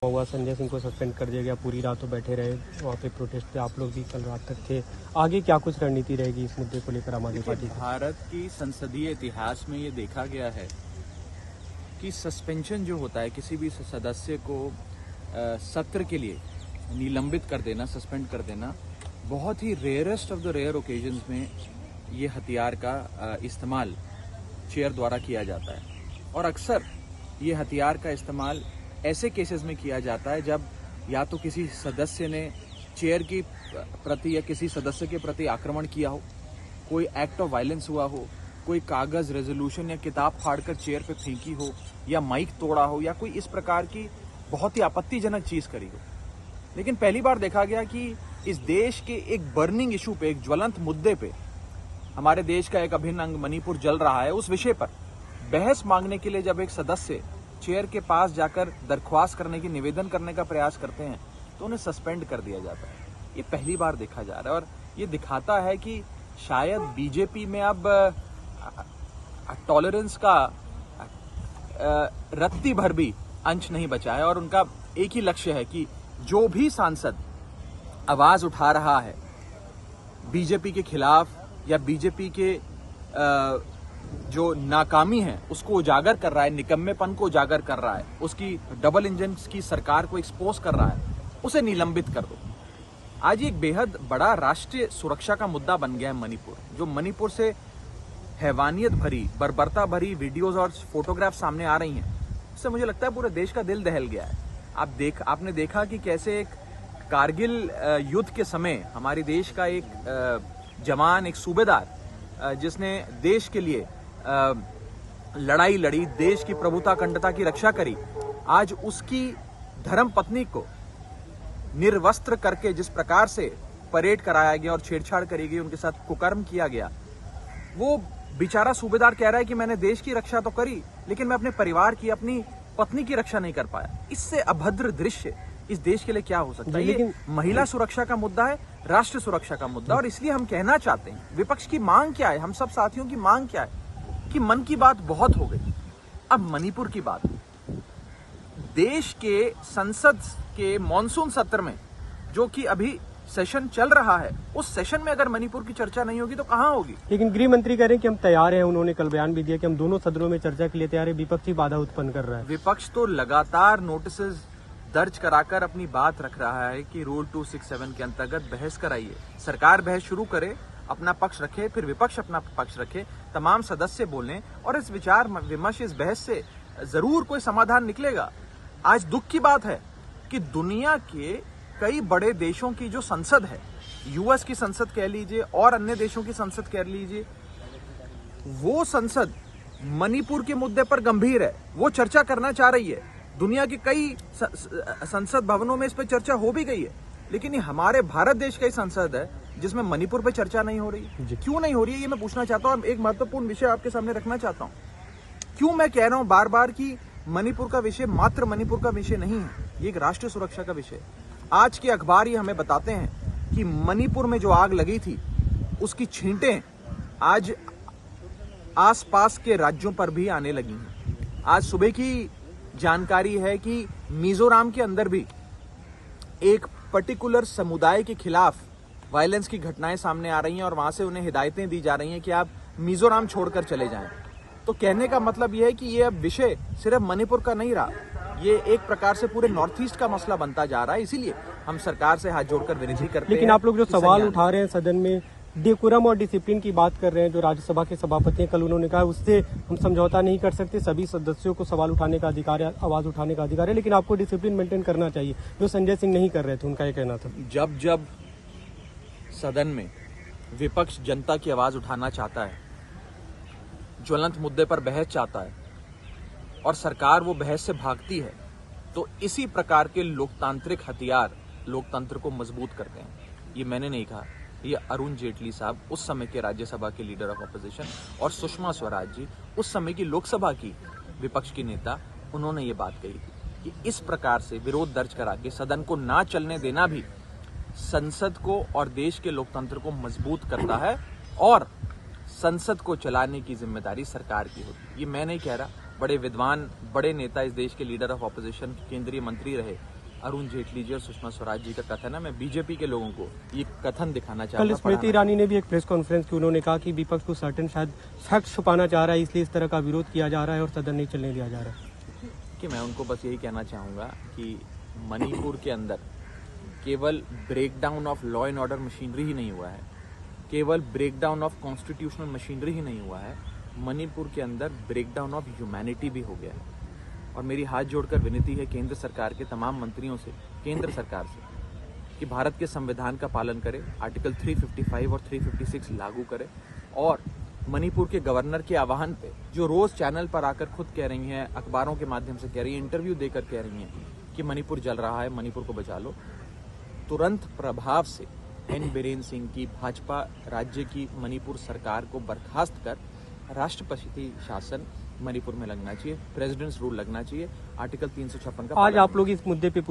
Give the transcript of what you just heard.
हुआ संजय सिंह को सस्पेंड कर दिया गया, पूरी रात तो बैठे रहे वहाँ पे प्रोटेस्ट पे, आप लोग भी कल रात तक थे। आगे क्या कुछ रणनीति रहेगी इस मुद्दे को लेकर आम आदमी पार्टी की? भारत की संसदीय इतिहास में ये देखा गया है कि सस्पेंशन जो होता है किसी भी सदस्य को सत्र के लिए निलंबित कर देना, सस्पेंड कर देना, बहुत ही rarest of the rare occasions में ये हथियार का इस्तेमाल चेयर द्वारा किया जाता है। और अक्सर ये हथियार का इस्तेमाल ऐसे केसेस में किया जाता है जब या तो किसी सदस्य ने चेयर की प्रति या किसी सदस्य के प्रति आक्रमण किया हो, कोई एक्ट ऑफ वायलेंस हुआ हो, कोई कागज, रेजोल्यूशन या किताब फाड़कर चेयर पे फेंकी हो, या माइक तोड़ा हो, या कोई इस प्रकार की बहुत ही आपत्तिजनक चीज करी हो। लेकिन पहली बार देखा गया कि इस देश के एक बर्निंग इशू पे, एक ज्वलंत मुद्दे पे, हमारे देश का एक अभिन्न अंग मणिपुर जल रहा है, उस विषय पर बहस मांगने के लिए जब एक सदस्य चेयर के पास जाकर दरख्वास्त करने की, निवेदन करने का प्रयास करते हैं तो उन्हें सस्पेंड कर दिया जाता है। ये पहली बार देखा जा रहा है और ये दिखाता है कि शायद बीजेपी में अब टॉलरेंस का रत्ती भर भी अंश नहीं बचा है और उनका एक ही लक्ष्य है कि जो भी सांसद आवाज उठा रहा है बीजेपी के खिलाफ या बीजेपी के जो नाकामी है उसको उजागर कर रहा है, निकम्मेपन को उजागर कर रहा है, उसकी डबल इंजन की सरकार को एक्सपोज कर रहा है, उसे निलंबित कर दो। आज एक बेहद बड़ा राष्ट्रीय सुरक्षा का मुद्दा बन गया है मणिपुर। जो मणिपुर से हैवानियत भरी, बर्बरता भरी वीडियोस और फोटोग्राफ सामने आ रही हैं, उससे मुझे लगता है पूरे देश का दिल दहल गया है। आपने देखा कि कैसे एक कारगिल युद्ध के समय हमारे देश का एक जवान, एक सूबेदार जिसने देश के लिए लड़ाई लड़ी, देश की प्रभुता अखंडता की रक्षा करी, आज उसकी धर्म पत्नी को निर्वस्त्र करके जिस प्रकार से परेड कराया गया और छेड़छाड़ करी गई, उनके साथ कुकर्म किया गया, वो बेचारा सूबेदार कह रहा है कि मैंने देश की रक्षा तो करी लेकिन मैं अपने परिवार की, अपनी पत्नी की रक्षा नहीं कर पाया। इससे अभद्र दृश्य इस देश के लिए क्या हो सकता है? ये महिला सुरक्षा का मुद्दा है, राष्ट्र सुरक्षा का मुद्दा। और इसलिए हम कहना चाहते हैं, विपक्ष की मांग क्या है, हम सब साथियों की मांग क्या है कि मन की बात बहुत हो गई, अब मणिपुर की बात। देश के संसद के मॉनसून सत्र में जो कि अभी सेशन चल रहा है, उस सेशन में अगर मणिपुर की चर्चा नहीं होगी तो कहां होगी? लेकिन गृह मंत्री कह रहे हैं कि हम तैयार हैं, उन्होंने कल बयान भी दिया कि हम दोनों सदनों में चर्चा के लिए तैयार है, विपक्ष ही बाधा उत्पन्न कर रहा है। विपक्ष तो लगातार नोटिस दर्ज कराकर अपनी बात रख रहा है कि रूल 267 के अंतर्गत बहस कराइए, सरकार बहस शुरू करे, अपना पक्ष रखे, फिर विपक्ष अपना पक्ष रखे, तमाम सदस्य बोलें और इस विचार विमर्श, इस बहस से जरूर कोई समाधान निकलेगा। आज दुख की बात है कि दुनिया के कई बड़े देशों की जो संसद है, यूएस की संसद कह लीजिए और अन्य देशों की संसद कह लीजिए, वो संसद मणिपुर के मुद्दे पर गंभीर है, वो चर्चा करना चाह रही है। दुनिया के कई संसद भवनों में इस पर चर्चा हो भी गई है, लेकिन ये हमारे भारत देश का ही संसद है जिसमें मणिपुर पे चर्चा नहीं हो रही। क्यों नहीं हो रही है ये मैं पूछना चाहता हूँ। एक महत्वपूर्ण विषय आपके सामने रखना चाहता हूँ। क्यों मैं कह रहा हूँ बार बार कि मणिपुर का विषय मात्र मणिपुर का विषय नहीं है, ये एक राष्ट्रीय सुरक्षा का विषय है। आज के अखबार ही हमें बताते हैं कि मणिपुर में जो आग लगी थी उसकी छींटें आज आसपास के राज्यों पर भी आने लगी हैं। आज सुबह की जानकारी है कि मिजोरम के अंदर भी एक पर्टिकुलर समुदाय के खिलाफ वायलेंस की घटनाएं सामने आ रही हैं और वहां से उन्हें हिदायतें दी जा रही हैं कि आप मिजोरम छोड़कर चले जाएं। तो कहने का मतलब यह है कि ये अब विषय सिर्फ मणिपुर का नहीं रहा, ये एक प्रकार से पूरे नॉर्थ ईस्ट का मसला बनता जा रहा है। इसीलिए हम सरकार से हाथ जोड़कर विनती करते हैं। लेकिन आप लोग जो सवाल उठा रहे हैं सदन में, डेकोरम और डिसिप्लिन की बात कर रहे हैं, जो राज्यसभा के सभापति हैं, कल उन्होंने कहा उससे हम समझौता नहीं कर सकते, सभी सदस्यों को सवाल उठाने का अधिकार है, आवाज उठाने का अधिकार है, लेकिन आपको डिसिप्लिन मेंटेन करना चाहिए, जो संजय सिंह नहीं कर रहे थे, उनका ये कहना था। जब जब सदन में विपक्ष जनता की आवाज उठाना चाहता है, ज्वलंत मुद्दे पर बहस चाहता है और सरकार वो बहस से भागती है, तो इसी प्रकार के लोकतांत्रिक हथियार लोकतंत्र को मजबूत करते हैं। ये मैंने नहीं कहा, ये अरुण जेटली साहब, उस समय के राज्यसभा के लीडर ऑफ अपोजिशन, और सुषमा स्वराज जी, उस समय की लोकसभा की विपक्ष की नेता, उन्होंने ये बात कही थी कि इस प्रकार से विरोध दर्ज करा के सदन को ना चलने देना भी संसद को और देश के लोकतंत्र को मजबूत करता है और संसद को चलाने की जिम्मेदारी सरकार की होती है। ये मैं नहीं कह रहा, बड़े विद्वान, बड़े नेता, इस देश के लीडर ऑफ ऑपोजिशन, केंद्रीय मंत्री रहे अरुण जेटली जी और सुषमा स्वराज जी का कथन है। मैं बीजेपी के लोगों को ये कथन दिखाना कल चाहूंगा। स्मृति ईरानी ने भी एक प्रेस कॉन्फ्रेंस की, उन्होंने कहा कि विपक्ष को सर्टेन शायद फैक्ट छुपाना चाह रहा है, इसलिए इस तरह का विरोध किया जा रहा है और सदन नहीं चलने दिया जा रहा है। कि मैं उनको बस यही कहना चाहूंगा कि मणिपुर के अंदर केवल breakdown of law and order machinery ही नहीं हुआ है, केवल ब्रेकडाउन ऑफ कॉन्स्टिट्यूशनल मशीनरी ही नहीं हुआ है, मणिपुर के अंदर ब्रेकडाउन ऑफ ह्यूमैनिटी भी हो गया है। और मेरी हाथ जोड़कर विनती है केंद्र सरकार के तमाम मंत्रियों से, केंद्र सरकार से, कि भारत के संविधान का पालन करे, आर्टिकल 355 और 356 लागू करे और मणिपुर के गवर्नर के आह्वान पे, जो रोज चैनल पर आकर खुद कह रही हैं, अखबारों के माध्यम से कह रही हैं, इंटरव्यू देकर कह रही हैं कि मणिपुर जल रहा है, मणिपुर को बचा लो, तुरंत प्रभाव से एन बीरेन सिंह की भाजपा राज्य की मणिपुर सरकार को बर्खास्त कर राष्ट्रपति शासन मणिपुर में लगना चाहिए, प्रेसिडेंट्स रूल लगना चाहिए, आर्टिकल 356 का आज पालन आप लोग इस मुद्दे पे पूरे